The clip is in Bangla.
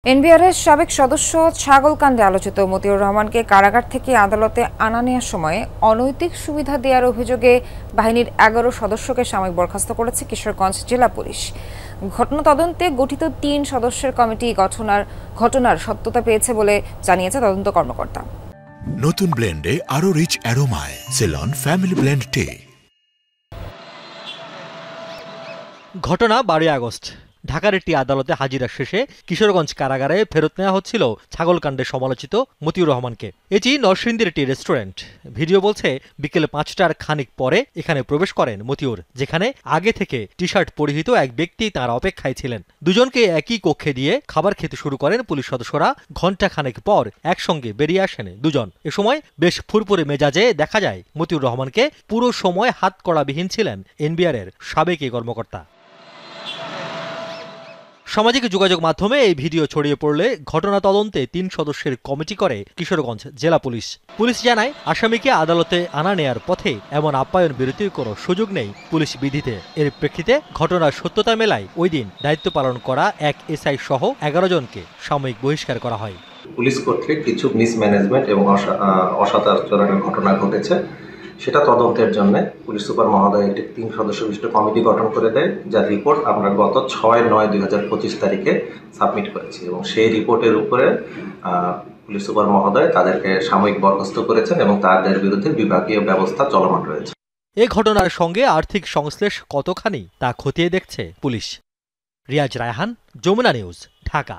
এনবিআরের সাবেক সদস্য ছাগলকাণ্ডে আলোচিত মতিউর রহমানকে কারাগার থেকে আদালতে আনা নেওয়ার সময় অনৈতিক সুবিধা দেওয়ার অভিযোগে বাহিনীর ১১ সদস্যকে সাময়িক বরখাস্ত করেছে কিশোরগঞ্জ জেলা পুলিশ। ঘটনা তদন্তে গঠিত ৩ সদস্যের কমিটি ঘটনার সত্যতা পেয়েছে বলে জানিয়েছে তদন্ত কর্মকর্তা। নতুন ব্লেন্ডে আরো রিচ অ্যারোমায় সেলন ফ্যামিলি ব্লেন্ড টে। ঘটনা ১২ আগস্ট ঢাকার একটি আদালতে হাজিরা শেষে কিশোরগঞ্জ কারাগারে ফেরত নেওয়া হচ্ছিল ছাগলকাণ্ডে সমালোচিত মতিউর রহমানকে। এটি নরসিংদীর একটি রেস্টুরেন্ট। ভিডিও বলছে বিকেল ৫টার খানিক পরে এখানে প্রবেশ করেন মতিউর, যেখানে আগে থেকে টি শার্ট পরিহিত এক ব্যক্তি তাঁর অপেক্ষায় ছিলেন। দুজনকে একই কক্ষে দিয়ে খাবার খেতে শুরু করেন পুলিশ সদস্যরা। ঘণ্টা খানেক পর একসঙ্গে বেরিয়ে আসেন দুজন। এ সময় বেশ ফুরফুরে মেজাজে দেখা যায় মতিউর রহমানকে। পুরো সময় হাতকড়াবিহীন ছিলেন এনবিআরের সাবেক এই কর্মকর্তা। সামাজিক যোগাযোগ মাধ্যমে এই ভিডিও ছড়িয়ে পড়লে ঘটনা তদন্তে ৩ সদস্যের কমিটি করে কিশোরগঞ্জ জেলা পুলিশ। পুলিশ জানায়, আসামিকে আদালতে আনা নেয়ার পথে এমন আপ্যায়ন বিরতির কোনো সুযোগ নেই পুলিশ বিধিতে। এর প্রেক্ষিতে ঘটনার সত্যতা মেলায় ওই দিন দায়িত্ব পালন করা এক এসআই সহ ১১ জনকে সাময়িক বহিষ্কার করা হয়। পুলিশ কর্তৃক কিছু মিসম্যানেজমেন্ট এবং অসদাচরণের ঘটনা ঘটেছে, সেটা তদন্তের জন্য পুলিশ সুপার মহোদয় একটি ৩ সদস্য বিশিষ্ট কমিটি গঠন করে দেয়, যার রিপোর্ট আমরা গত ৬/৯/২০২৫ তারিখে সাবমিট করেছি এবং সেই রিপোর্টের উপরে পুলিশ সুপার মহোদয় তাদেরকে সাময়িক বরখাস্ত করেছেন এবং তাদের বিরুদ্ধে বিভাগীয় ব্যবস্থা চলমান রয়েছে। এ ঘটনার সঙ্গে আর্থিক সংশ্লেষ কতখানি তা খতিয়ে দেখছে পুলিশ। রিয়াজ রায়হান, যমুনা নিউজ, ঢাকা।